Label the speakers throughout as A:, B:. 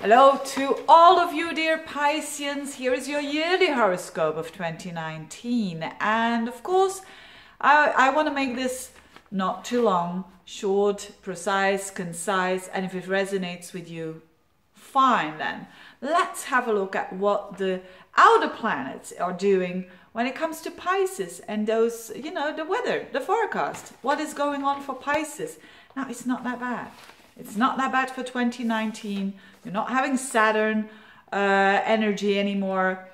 A: Hello to all of you dear Pisceans. Here is your yearly horoscope of 2019, and of course I want to make this not too long, short, precise, concise, and if it resonates with you, fine then. Let's have a look at what the outer planets are doing when it comes to Pisces and those, the weather, the forecast. What is going on for Pisces? Now, it's not that bad. It's not that bad for 2019. You're not having Saturn energy anymore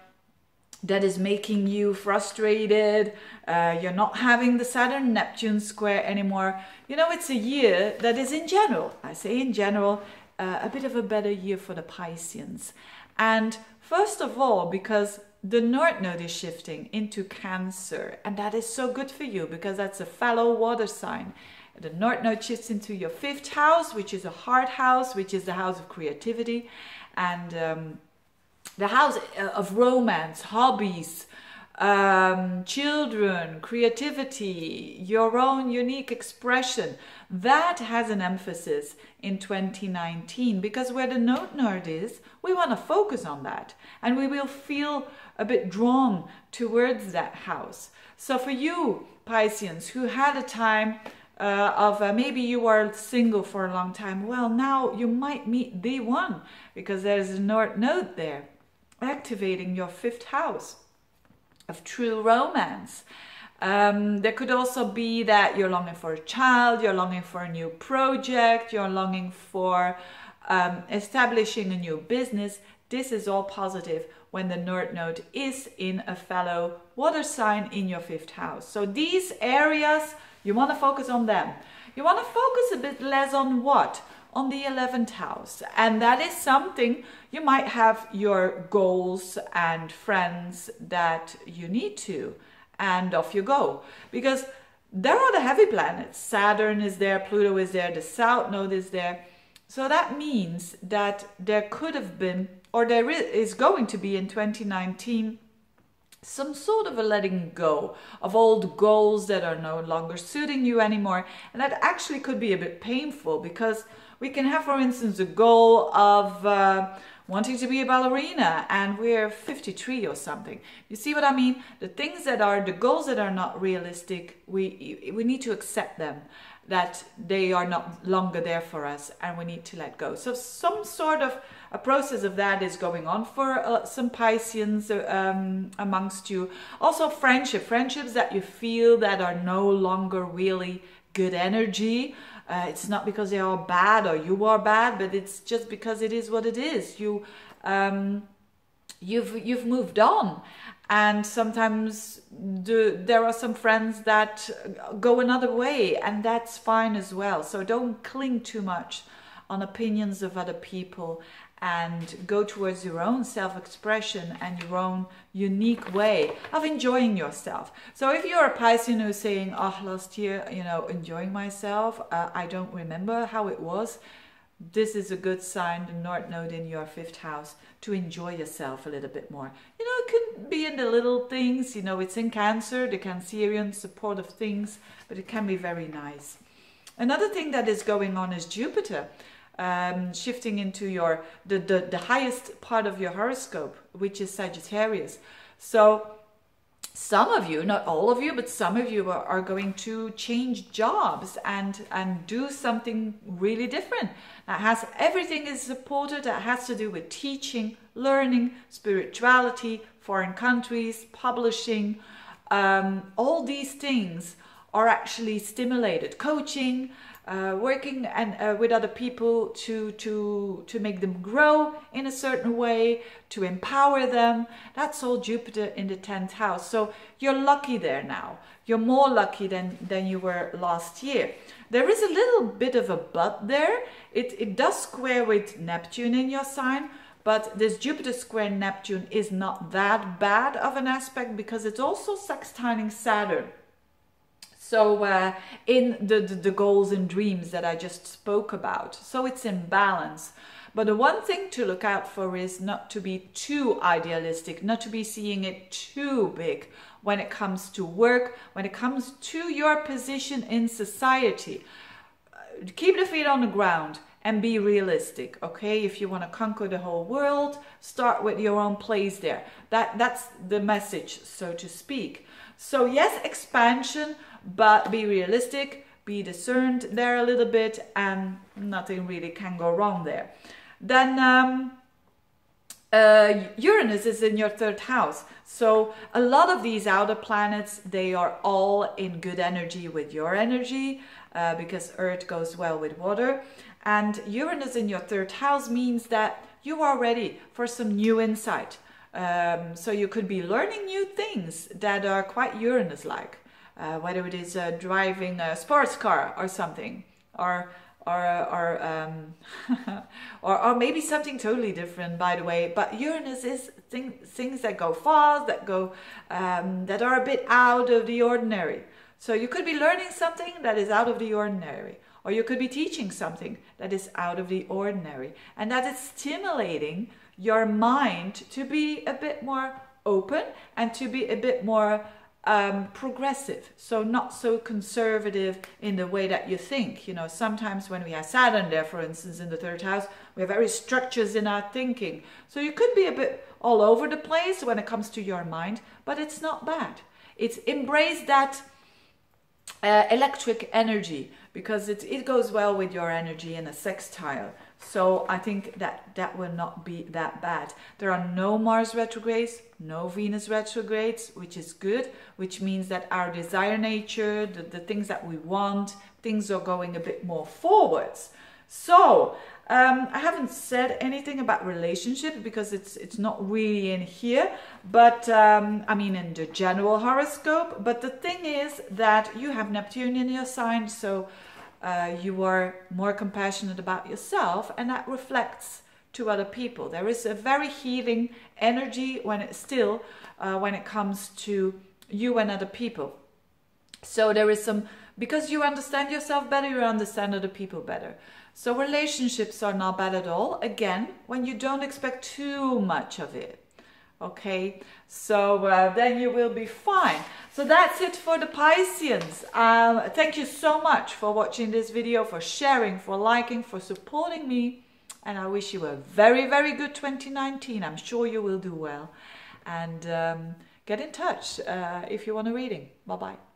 A: that is making you frustrated. You're not having the Saturn-Neptune square anymore. It's a year that is in general, I say in general, a bit of a better year for the Pisceans. And first of all, because the North Node is shifting into Cancer, and that is so good for you because that's a fellow water sign. The North Node shifts into your 5th house, which is a heart house, which is the house of creativity, and the house of romance, hobbies, children, creativity, your own unique expression. That has an emphasis in 2019 because where the North Node is, we want to focus on that, and we will feel a bit drawn towards that house. So for you Pisceans who had a time maybe you were single for a long time, well, now you might meet the one because there's a North Node there activating your 5th house of true romance. There could also be that you're longing for a child, you're longing for a new project, you're longing for establishing a new business. This is all positive when the North Node is in a fellow water sign in your 5th house. So these areas, you want to focus on them. You want to focus a bit less on what? On the 11th house. And that is something you might have your goals and friends that you need to. And off you go. Because there are the heavy planets. Saturn is there, Pluto is there, the South Node is there. So that means that there could have been, or there is going to be in 2019, some sort of a letting go of old goals that are no longer suiting you anymore. And that actually could be a bit painful because we can have, for instance, a goal of wanting to be a ballerina and we're 53 or something. You see what I mean? The things that are, the goals that are not realistic, we need to accept them, that they are not longer there for us and we need to let go. So some sort of a process of that is going on for some Pisceans amongst you. Also friendships that you feel that are no longer really good energy. It's not because they are bad or you are bad, but it's just because it is what it is. You've moved on. And sometimes there are some friends that go another way, and that's fine as well. So don't cling too much on opinions of other people and go towards your own self-expression and your own unique way of enjoying yourself. So if you're a Piscean who's saying, oh, last year, enjoying myself, I don't remember how it was, this is a good sign, the North Node in your 5th house, to enjoy yourself a little bit more. It can be in the little things, it's in Cancer, the Cancerian supportive things, but it can be very nice. Another thing that is going on is Jupiter shifting into your the highest part of your horoscope, which is Sagittarius. So some of you, not all of you, but some of you are going to change jobs and do something really different. That has, everything is supported, that has to do with teaching, learning, spirituality, foreign countries, publishing. All these things are actually stimulated. Coaching, working and with other people to make them grow in a certain way, to empower them. That's all Jupiter in the 10th house. So you're lucky there now. You're more lucky than you were last year. There is a little bit of a but there. It does square with Neptune in your sign, but this Jupiter square Neptune is not that bad of an aspect because it's also sextiling Saturn. So in the goals and dreams that I just spoke about. So it's in balance. But the one thing to look out for is not to be too idealistic, not to be seeing it too big when it comes to work, when it comes to your position in society. Keep the feet on the ground and be realistic, okay? If you want to conquer the whole world, start with your own place there. That's the message, so to speak. So yes, expansion, but be realistic, be discerned there a little bit, and nothing really can go wrong there. Then Uranus is in your third house. So a lot of these outer planets, they are all in good energy with your energy, because Earth goes well with water. And Uranus in your third house means that you are ready for some new insight. So you could be learning new things that are quite Uranus-like, whether it is driving a sports car or something, or or maybe something totally different, by the way. But Uranus is things that go fast, that go that are a bit out of the ordinary. So you could be learning something that is out of the ordinary, or you could be teaching something that is out of the ordinary, and that is stimulating your mind to be a bit more open and to be a bit more progressive, so not so conservative in the way that you think. You know, sometimes when we have Saturn there, for instance, in the third house, we have very structures in our thinking. So you could be a bit all over the place when it comes to your mind, but it's not bad. It's embrace that electric energy, because it goes well with your energy in a sextile. So I think that will not be that bad. There are no Mars retrogrades, no Venus retrogrades, which is good, which means that our desire nature, the things that we want, things are going a bit more forwards. So I haven't said anything about relationships because it's not really in here, but I mean in the general horoscope. But the thing is that you have Neptune in your sign, so you are more compassionate about yourself, and that reflects to other people. There is a very healing energy when it comes to you and other people. So there is some, because you understand yourself better, you understand other people better. So relationships are not bad at all, again, when you don't expect too much of it. Okay, so then you will be fine. So that's it for the Pisceans. Thank you so much for watching this video, for sharing, for liking, for supporting me. And I wish you a very, very good 2019. I'm sure you will do well. And get in touch if you want a reading. Bye-bye.